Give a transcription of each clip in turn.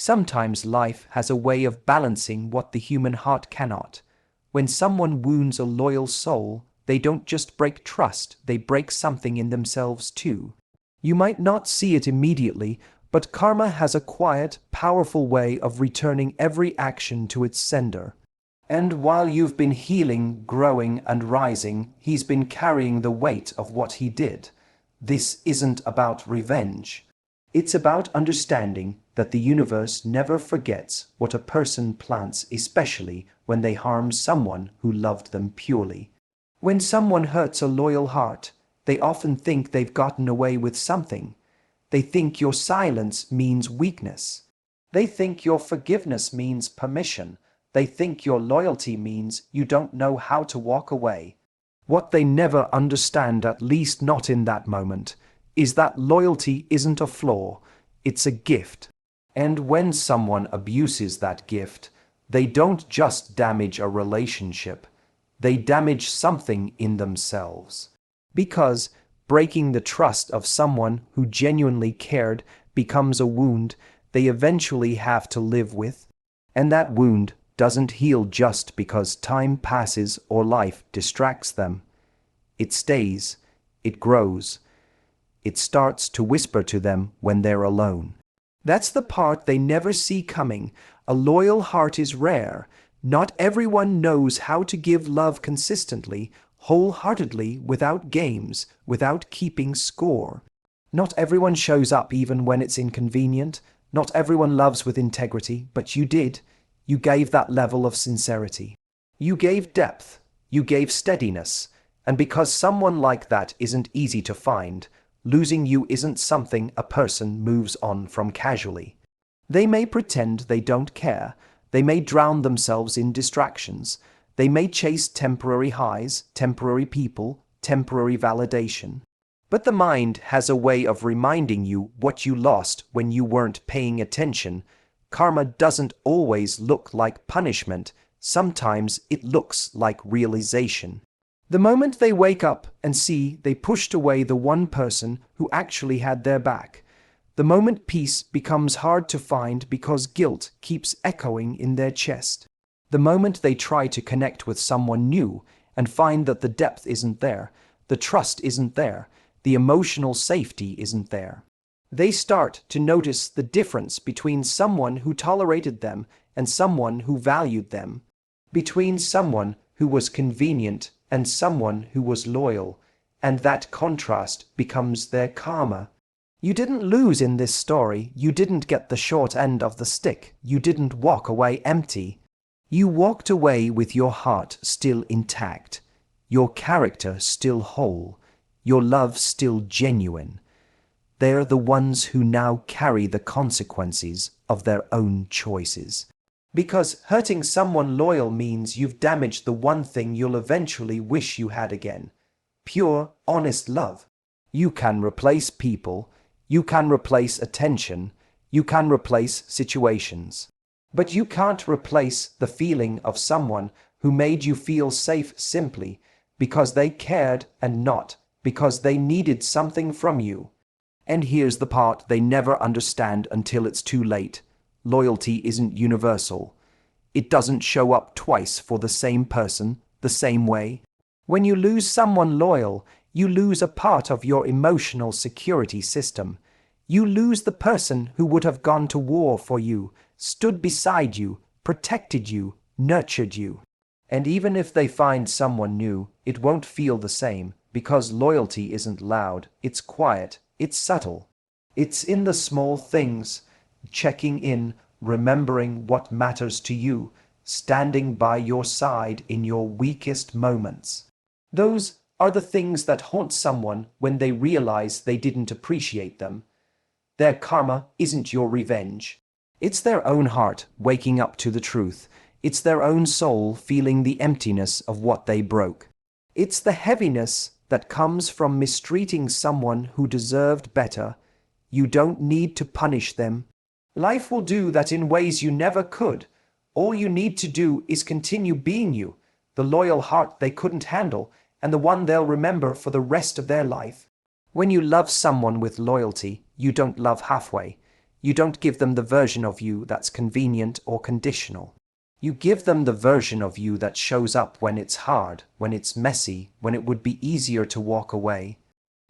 Sometimes life has a way of balancing what the human heart cannot. When someone wounds a loyal soul, they don't just break trust, they break something in themselves too. You might not see it immediately, but karma has a quiet, powerful way of returning every action to its sender. And while you've been healing, growing, and rising, he's been carrying the weight of what he did. This isn't about revenge. It's about understanding that the universe never forgets what a person plants, especially when they harm someone who loved them purely. When someone hurts a loyal heart, they often think they've gotten away with something. They think your silence means weakness. They think your forgiveness means permission. They think your loyalty means you don't know how to walk away. What they never understand, at least not in that moment, is that loyalty isn't a flaw, it's a gift. And when someone abuses that gift, they don't just damage a relationship, they damage something in themselves. Because breaking the trust of someone who genuinely cared becomes a wound they eventually have to live with, and that wound doesn't heal just because time passes or life distracts them. It stays, it grows, it starts to whisper to them when they're alone. That's the part they never see coming. A loyal heart is rare. Not everyone knows how to give love consistently, wholeheartedly, without games, without keeping score. Not everyone shows up even when it's inconvenient. Not everyone loves with integrity, but you did. You gave that level of sincerity. You gave depth. You gave steadiness. And because someone like that isn't easy to find, losing you isn't something a person moves on from casually. They may pretend they don't care. They may drown themselves in distractions. They may chase temporary highs, temporary people, temporary validation. But the mind has a way of reminding you what you lost when you weren't paying attention. Karma doesn't always look like punishment. Sometimes it looks like realization. The moment they wake up and see they pushed away the one person who actually had their back. The moment peace becomes hard to find because guilt keeps echoing in their chest. The moment they try to connect with someone new and find that the depth isn't there, the trust isn't there, the emotional safety isn't there. They start to notice the difference between someone who tolerated them and someone who valued them, between someone who was convenient and someone who was loyal, and that contrast becomes their karma. You didn't lose in this story. You didn't get the short end of the stick. You didn't walk away empty. You walked away with your heart still intact, your character still whole, your love still genuine. They're the ones who now carry the consequences of their own choices. Because hurting someone loyal means you've damaged the one thing you'll eventually wish you had again. Pure, honest love. You can replace people, you can replace attention, you can replace situations. But you can't replace the feeling of someone who made you feel safe simply because they cared and not because they needed something from you. And here's the part they never understand until it's too late. Loyalty isn't universal. It doesn't show up twice for the same person, the same way. When you lose someone loyal, you lose a part of your emotional security system. You lose the person who would have gone to war for you, stood beside you, protected you, nurtured you. And even if they find someone new, it won't feel the same, because loyalty isn't loud, it's quiet, it's subtle. It's in the small things, checking in, remembering what matters to you, standing by your side in your weakest moments. Those are the things that haunt someone when they realize they didn't appreciate them. Their karma isn't your revenge. It's their own heart waking up to the truth. It's their own soul feeling the emptiness of what they broke. It's the heaviness that comes from mistreating someone who deserved better. You don't need to punish them. Life will do that in ways you never could. All you need to do is continue being you, the loyal heart they couldn't handle, and the one they'll remember for the rest of their life. When you love someone with loyalty, you don't love halfway. You don't give them the version of you that's convenient or conditional. You give them the version of you that shows up when it's hard, when it's messy, when it would be easier to walk away.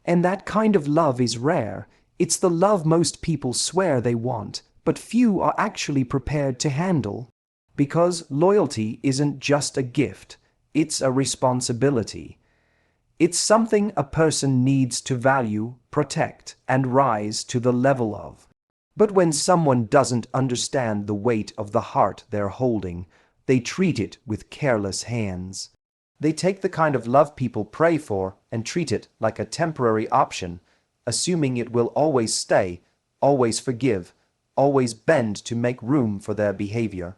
And that kind of love is rare. It's the love most people swear they want, but few are actually prepared to handle. Because loyalty isn't just a gift, it's a responsibility. It's something a person needs to value, protect, and rise to the level of. But when someone doesn't understand the weight of the heart they're holding, they treat it with careless hands. They take the kind of love people pray for and treat it like a temporary option, assuming it will always stay, always forgive, always bend to make room for their behavior.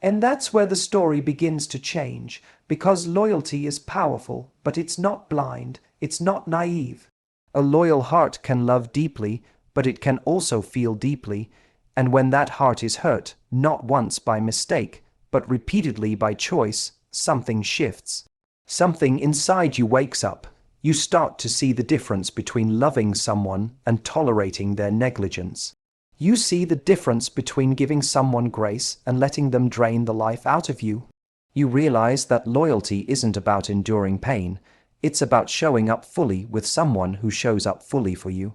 And that's where the story begins to change, because loyalty is powerful, but it's not blind, it's not naive. A loyal heart can love deeply, but it can also feel deeply, and when that heart is hurt, not once by mistake, but repeatedly by choice, something shifts. Something inside you wakes up. You start to see the difference between loving someone and tolerating their negligence. You see the difference between giving someone grace and letting them drain the life out of you. You realize that loyalty isn't about enduring pain. It's about showing up fully with someone who shows up fully for you.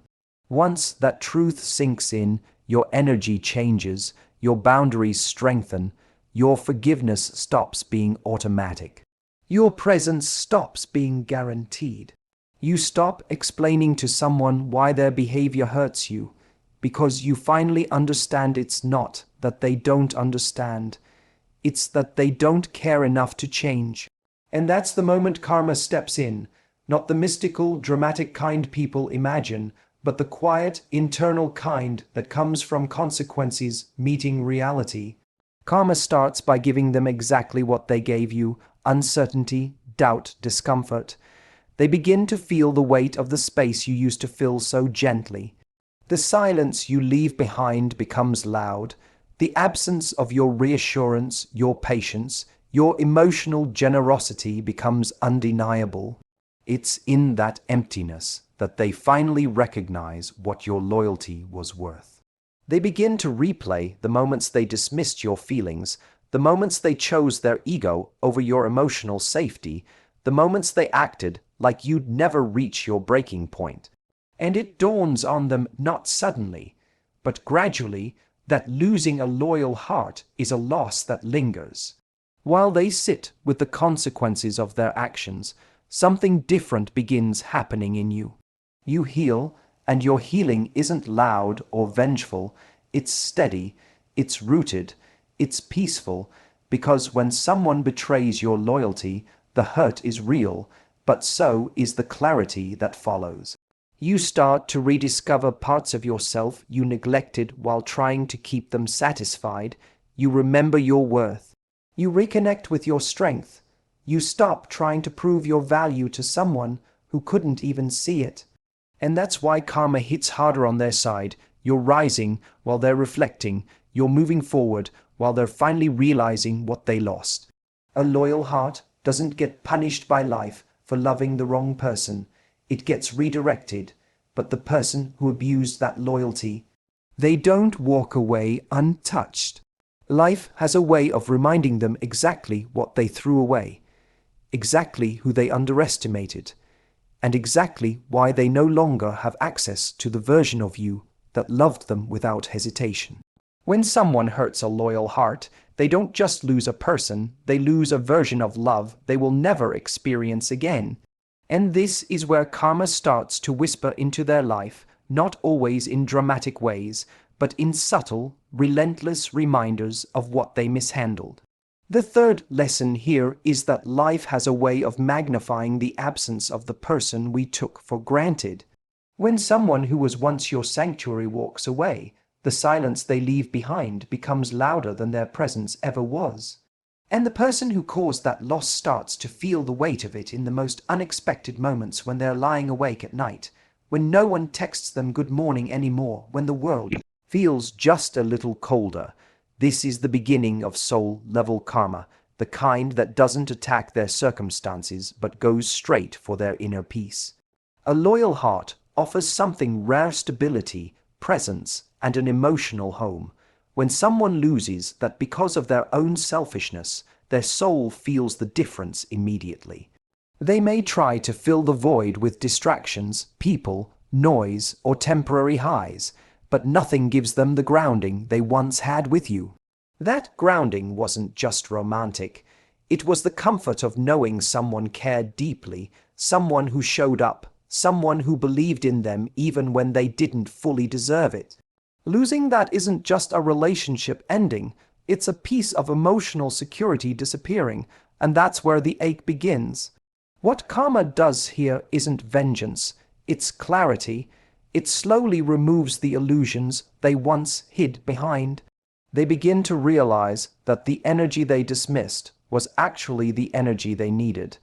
Once that truth sinks in, your energy changes, your boundaries strengthen, your forgiveness stops being automatic. Your presence stops being guaranteed. You stop explaining to someone why their behavior hurts you, because you finally understand it's not that they don't understand. It's that they don't care enough to change. And that's the moment karma steps in, not the mystical, dramatic kind people imagine, but the quiet, internal kind that comes from consequences meeting reality. Karma starts by giving them exactly what they gave you: uncertainty, doubt, discomfort. They begin to feel the weight of the space you used to fill so gently. The silence you leave behind becomes loud. The absence of your reassurance, your patience, your emotional generosity becomes undeniable. It's in that emptiness that they finally recognize what your loyalty was worth. They begin to replay the moments they dismissed your feelings, the moments they chose their ego over your emotional safety, the moments they acted like you'd never reach your breaking point. And it dawns on them not suddenly, but gradually, that losing a loyal heart is a loss that lingers. While they sit with the consequences of their actions, something different begins happening in you. You heal, and your healing isn't loud or vengeful. It's steady, it's rooted, it's peaceful, because when someone betrays your loyalty, the hurt is real, but so is the clarity that follows. You start to rediscover parts of yourself you neglected while trying to keep them satisfied. You remember your worth. You reconnect with your strength. You stop trying to prove your value to someone who couldn't even see it. And that's why karma hits harder on their side. You're rising while they're reflecting. You're moving forward while they're finally realizing what they lost. A loyal heart doesn't get punished by life for loving the wrong person. It gets redirected. But the person who abused that loyalty, they don't walk away untouched. Life has a way of reminding them exactly what they threw away, exactly who they underestimated, and exactly why they no longer have access to the version of you that loved them without hesitation. When someone hurts a loyal heart, they don't just lose a person, they lose a version of love they will never experience again. And this is where karma starts to whisper into their life, not always in dramatic ways, but in subtle, relentless reminders of what they mishandled. The third lesson here is that life has a way of magnifying the absence of the person we took for granted. When someone who was once your sanctuary walks away, the silence they leave behind becomes louder than their presence ever was. And the person who caused that loss starts to feel the weight of it in the most unexpected moments, when they're lying awake at night, when no one texts them good morning anymore, when the world feels just a little colder. This is the beginning of soul-level karma, the kind that doesn't attack their circumstances but goes straight for their inner peace. A loyal heart offers something rare: stability, presence, and an emotional home. When someone loses that because of their own selfishness, their soul feels the difference immediately. They may try to fill the void with distractions, people, noise, or temporary highs, but nothing gives them the grounding they once had with you. That grounding wasn't just romantic. It was the comfort of knowing someone cared deeply, someone who showed up, someone who believed in them even when they didn't fully deserve it. Losing that isn't just a relationship ending, it's a piece of emotional security disappearing, and that's where the ache begins. What karma does here isn't vengeance, it's clarity. It slowly removes the illusions they once hid behind. They begin to realize that the energy they dismissed was actually the energy they needed.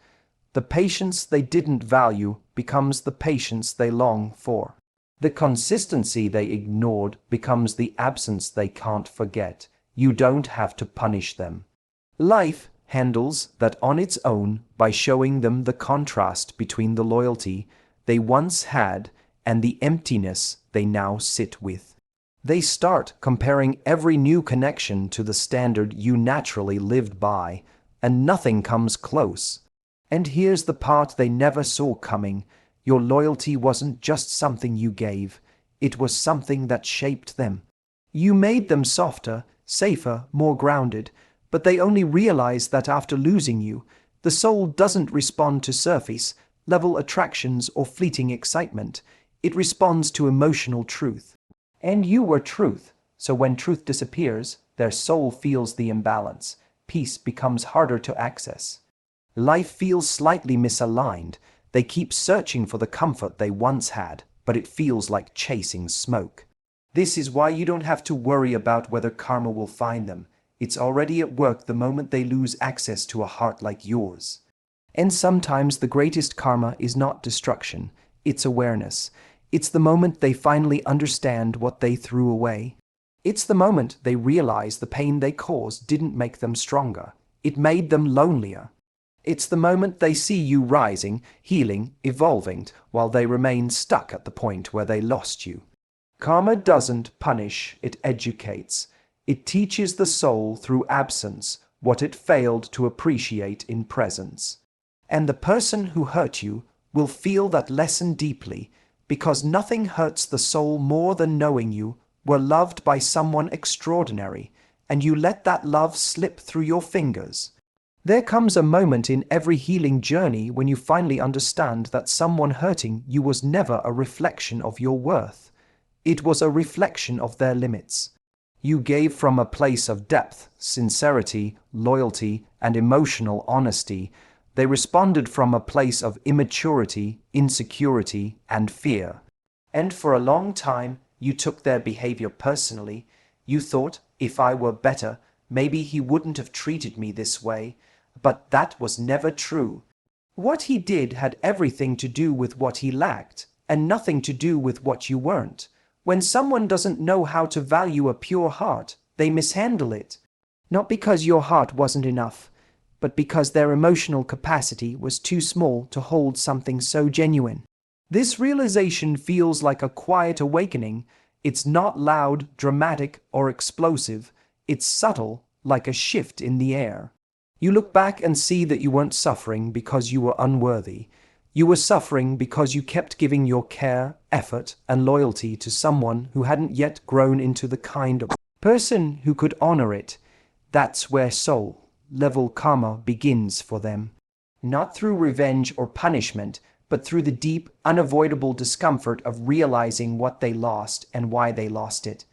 The patience they didn't value becomes the patience they long for. The consistency they ignored becomes the absence they can't forget. You don't have to punish them. Life handles that on its own by showing them the contrast between the loyalty they once had and the emptiness they now sit with. They start comparing every new connection to the standard you naturally lived by, and nothing comes close. And here's the part they never saw coming. Your loyalty wasn't just something you gave, it was something that shaped them. You made them softer, safer, more grounded, but they only realized that after losing you, the soul doesn't respond to surface level attractions or fleeting excitement. It responds to emotional truth. And you were truth, so when truth disappears, their soul feels the imbalance. Peace becomes harder to access. Life feels slightly misaligned. They keep searching for the comfort they once had, but it feels like chasing smoke. This is why you don't have to worry about whether karma will find them. It's already at work the moment they lose access to a heart like yours. And sometimes the greatest karma is not destruction, it's awareness. It's the moment they finally understand what they threw away. It's the moment they realize the pain they caused didn't make them stronger. It made them lonelier. It's the moment they see you rising, healing, evolving, while they remain stuck at the point where they lost you. Karma doesn't punish, it educates. It teaches the soul through absence what it failed to appreciate in presence. And the person who hurt you will feel that lesson deeply, because nothing hurts the soul more than knowing you were loved by someone extraordinary, and you let that love slip through your fingers. There comes a moment in every healing journey when you finally understand that someone hurting you was never a reflection of your worth. It was a reflection of their limits. You gave from a place of depth, sincerity, loyalty, and emotional honesty. They responded from a place of immaturity, insecurity, and fear. And for a long time, you took their behavior personally. You thought, if I were better, maybe he wouldn't have treated me this way. But that was never true. What he did had everything to do with what he lacked, and nothing to do with what you weren't. When someone doesn't know how to value a pure heart, they mishandle it. Not because your heart wasn't enough, but because their emotional capacity was too small to hold something so genuine. This realization feels like a quiet awakening. It's not loud, dramatic, or explosive. It's subtle, like a shift in the air. You look back and see that you weren't suffering because you were unworthy. You were suffering because you kept giving your care, effort, and loyalty to someone who hadn't yet grown into the kind of person who could honor it. That's where soul-level karma begins for them. Not through revenge or punishment, but through the deep, unavoidable discomfort of realizing what they lost and why they lost it.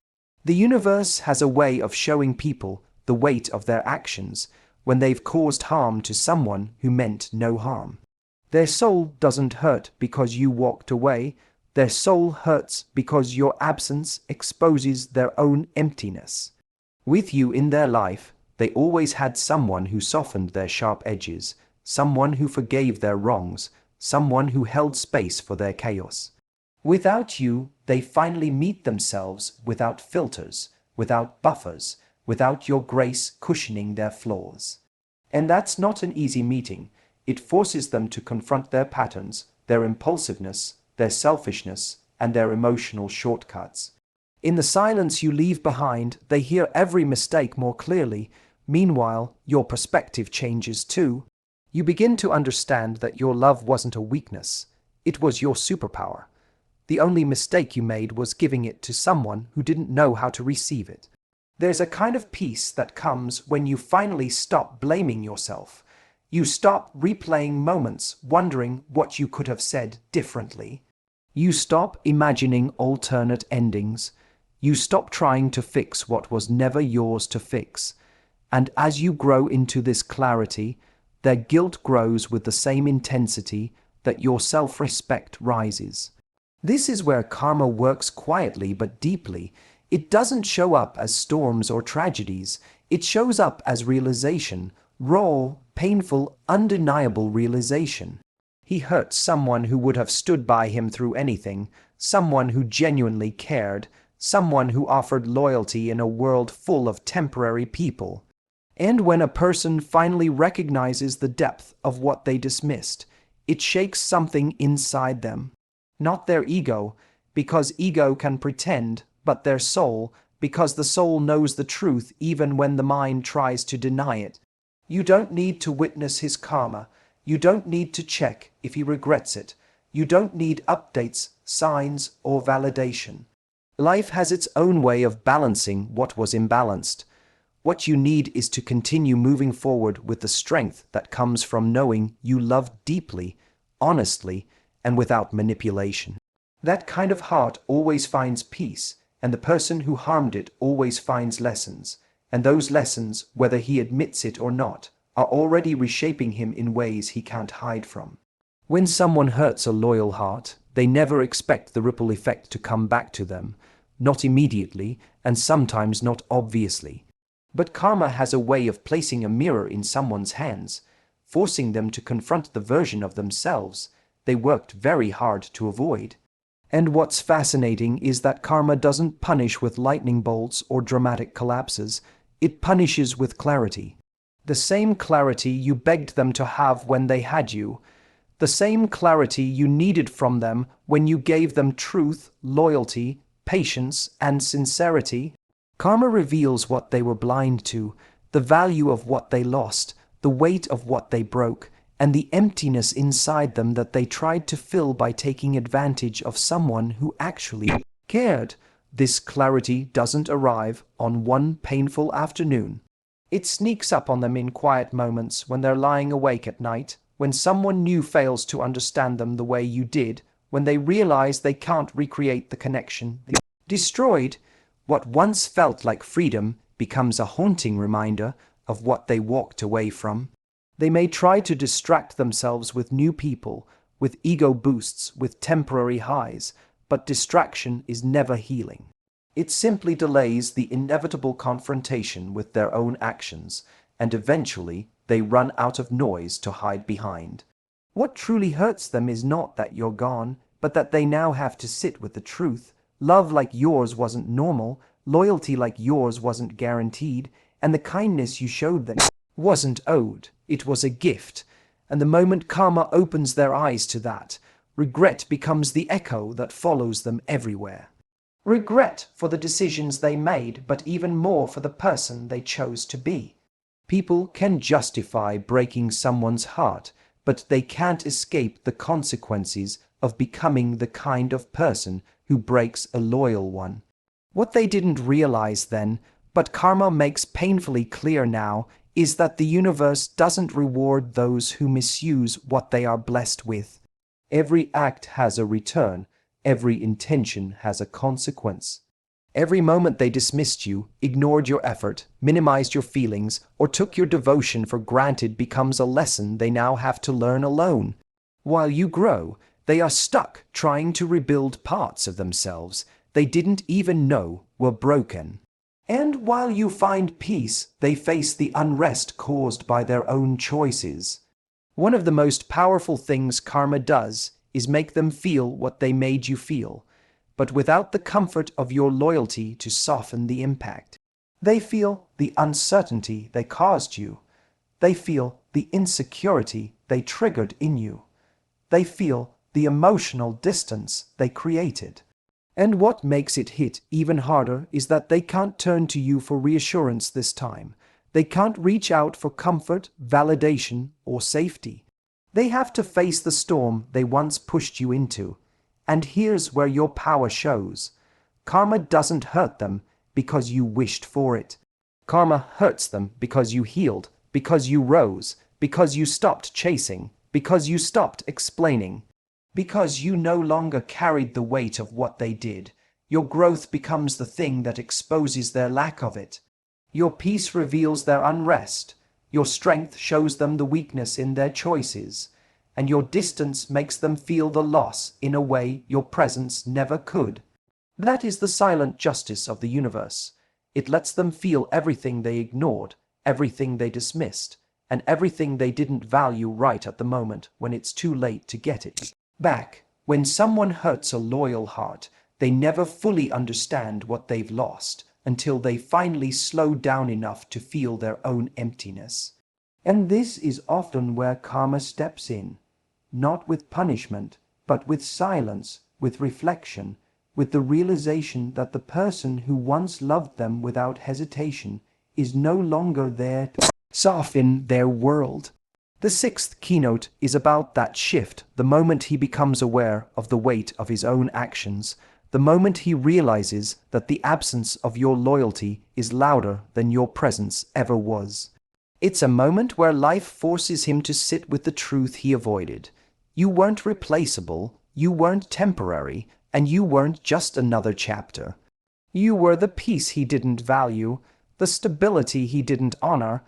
The universe has a way of showing people the weight of their actions when they've caused harm to someone who meant no harm. Their soul doesn't hurt because you walked away. Their soul hurts because your absence exposes their own emptiness. With you in their life, they always had someone who softened their sharp edges, someone who forgave their wrongs, someone who held space for their chaos. Without you, they finally meet themselves without filters, without buffers, without your grace cushioning their flaws. And that's not an easy meeting. It forces them to confront their patterns, their impulsiveness, their selfishness, and their emotional shortcuts. In the silence you leave behind, they hear every mistake more clearly. Meanwhile, your perspective changes too. You begin to understand that your love wasn't a weakness. It was your superpower. The only mistake you made was giving it to someone who didn't know how to receive it. There's a kind of peace that comes when you finally stop blaming yourself. You stop replaying moments, wondering what you could have said differently. You stop imagining alternate endings. You stop trying to fix what was never yours to fix. And as you grow into this clarity, their guilt grows with the same intensity that your self-respect rises. This is where karma works quietly but deeply. It doesn't show up as storms or tragedies. It shows up as realization, raw, painful, undeniable realization. He hurt someone who would have stood by him through anything, someone who genuinely cared, someone who offered loyalty in a world full of temporary people. And when a person finally recognizes the depth of what they dismissed, it shakes something inside them. Not their ego, because ego can pretend, but their soul, because the soul knows the truth even when the mind tries to deny it. You don't need to witness his karma. You don't need to check if he regrets it. You don't need updates, signs, or validation. Life has its own way of balancing what was imbalanced. What you need is to continue moving forward with the strength that comes from knowing you love deeply, honestly, and without manipulation. That kind of heart always finds peace, and the person who harmed it always finds lessons, and those lessons, whether he admits it or not, are already reshaping him in ways he can't hide from. When someone hurts a loyal heart, they never expect the ripple effect to come back to them, not immediately, and sometimes not obviously. But karma has a way of placing a mirror in someone's hands, forcing them to confront the version of themselves they worked very hard to avoid. And what's fascinating is that karma doesn't punish with lightning bolts or dramatic collapses. It punishes with clarity. The same clarity you begged them to have when they had you. The same clarity you needed from them when you gave them truth, loyalty, patience, and sincerity. Karma reveals what they were blind to, the value of what they lost, the weight of what they broke, and the emptiness inside them that they tried to fill by taking advantage of someone who actually cared. This clarity doesn't arrive on one painful afternoon. It sneaks up on them in quiet moments when they're lying awake at night, when someone new fails to understand them the way you did, when they realize they can't recreate the connection they destroyed. What once felt like freedom becomes a haunting reminder of what they walked away from. They may try to distract themselves with new people, with ego boosts, with temporary highs, but distraction is never healing. It simply delays the inevitable confrontation with their own actions, and eventually they run out of noise to hide behind. What truly hurts them is not that you're gone, but that they now have to sit with the truth. Love like yours wasn't normal, loyalty like yours wasn't guaranteed, and the kindness you showed them wasn't owed. It was a gift, and the moment karma opens their eyes to that, regret becomes the echo that follows them everywhere. Regret for the decisions they made, but even more for the person they chose to be. People can justify breaking someone's heart, but they can't escape the consequences of becoming the kind of person who breaks a loyal one. What they didn't realize then, but karma makes painfully clear now, is that the universe doesn't reward those who misuse what they are blessed with. Every act has a return. Every intention has a consequence. Every moment they dismissed you, ignored your effort, minimized your feelings, or took your devotion for granted becomes a lesson they now have to learn alone. While you grow, they are stuck trying to rebuild parts of themselves they didn't even know were broken. And while you find peace, they face the unrest caused by their own choices. One of the most powerful things karma does is make them feel what they made you feel, but without the comfort of your loyalty to soften the impact. They feel the uncertainty they caused you. They feel the insecurity they triggered in you. They feel the emotional distance they created. And what makes it hit even harder is that they can't turn to you for reassurance this time. They can't reach out for comfort, validation, or safety. They have to face the storm they once pushed you into. And here's where your power shows. Karma doesn't hurt them because you wished for it. Karma hurts them because you healed, because you rose, because you stopped chasing, because you stopped explaining. Because you no longer carried the weight of what they did. Your growth becomes the thing that exposes their lack of it. Your peace reveals their unrest. Your strength shows them the weakness in their choices. And your distance makes them feel the loss in a way your presence never could. That is the silent justice of the universe. It lets them feel everything they ignored, everything they dismissed, and everything they didn't value right at the moment when it's too late to get it back. When someone hurts a loyal heart, they never fully understand what they've lost until they finally slow down enough to feel their own emptiness. And this is often where karma steps in, not with punishment, but with silence, with reflection, with the realization that the person who once loved them without hesitation is no longer there to soften their world. The sixth keynote is about that shift, the moment he becomes aware of the weight of his own actions, the moment he realizes that the absence of your loyalty is louder than your presence ever was. It's a moment where life forces him to sit with the truth he avoided. You weren't replaceable, you weren't temporary, and you weren't just another chapter. You were the peace he didn't value, the stability he didn't honor,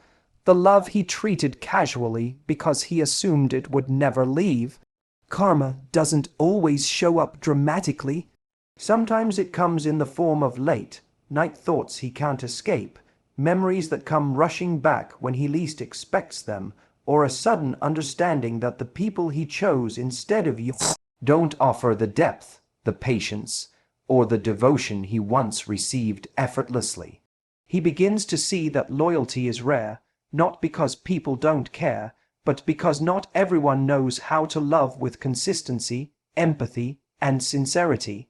the love he treated casually because he assumed it would never leave. Karma doesn't always show up dramatically. Sometimes it comes in the form of late night thoughts he can't escape, memories that come rushing back when he least expects them, or a sudden understanding that the people he chose instead of you don't offer the depth, the patience, or the devotion he once received effortlessly. He begins to see that loyalty is rare, not because people don't care, but because not everyone knows how to love with consistency, empathy, and sincerity.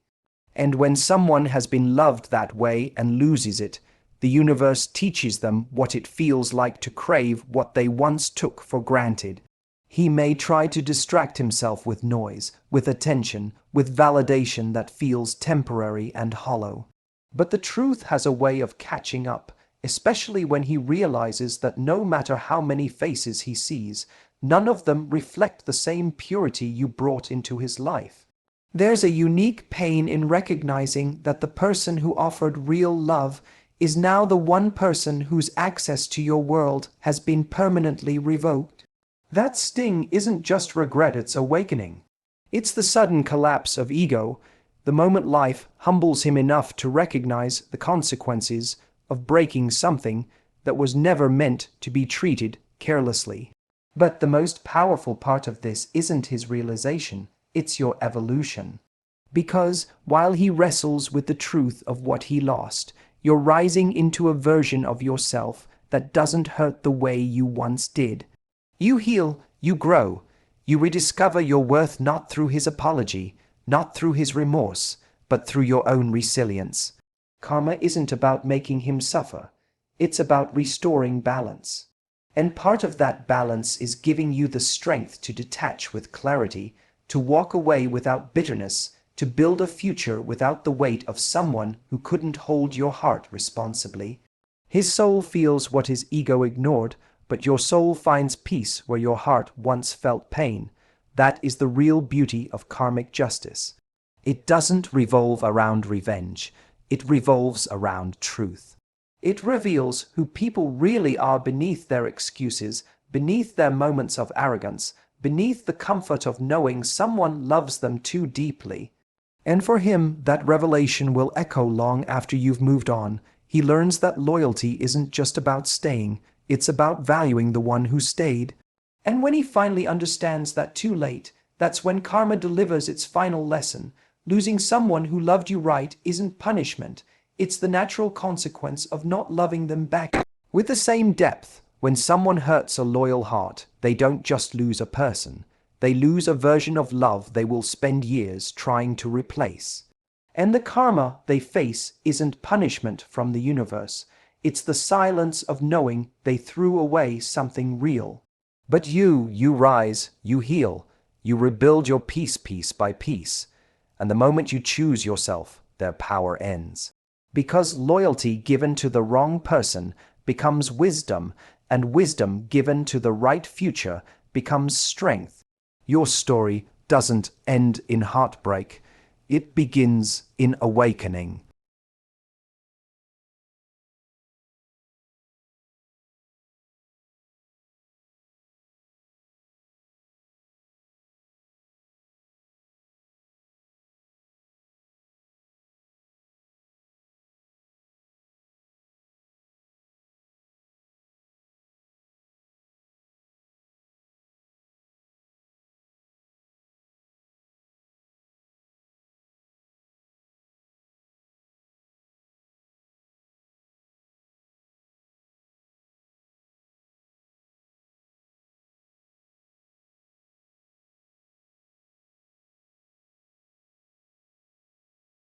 And when someone has been loved that way and loses it, the universe teaches them what it feels like to crave what they once took for granted. He may try to distract himself with noise, with attention, with validation that feels temporary and hollow. But the truth has a way of catching up, especially when he realizes that no matter how many faces he sees, none of them reflect the same purity you brought into his life. There's a unique pain in recognizing that the person who offered real love is now the one person whose access to your world has been permanently revoked. That sting isn't just regret, it's awakening. It's the sudden collapse of ego, the moment life humbles him enough to recognize the consequences of breaking something that was never meant to be treated carelessly. But the most powerful part of this isn't his realization, it's your evolution. Because while he wrestles with the truth of what he lost, you're rising into a version of yourself that doesn't hurt the way you once did. You heal, you grow, you rediscover your worth not through his apology, not through his remorse, but through your own resilience. Karma isn't about making him suffer, it's about restoring balance. And part of that balance is giving you the strength to detach with clarity, to walk away without bitterness, to build a future without the weight of someone who couldn't hold your heart responsibly. His soul feels what his ego ignored, but your soul finds peace where your heart once felt pain. That is the real beauty of karmic justice. It doesn't revolve around revenge. It revolves around truth. It reveals who people really are beneath their excuses, beneath their moments of arrogance, beneath the comfort of knowing someone loves them too deeply. And for him, that revelation will echo long after you've moved on. He learns that loyalty isn't just about staying, it's about valuing the one who stayed. And when he finally understands that too late, that's when karma delivers its final lesson. Losing someone who loved you right isn't punishment. It's the natural consequence of not loving them back with the same depth. When someone hurts a loyal heart, they don't just lose a person. They lose a version of love they will spend years trying to replace. And the karma they face isn't punishment from the universe. It's the silence of knowing they threw away something real. But you rise, you heal, you rebuild your peace piece by piece. And the moment you choose yourself, their power ends. Because loyalty given to the wrong person becomes wisdom, and wisdom given to the right future becomes strength. Your story doesn't end in heartbreak. It begins in awakening.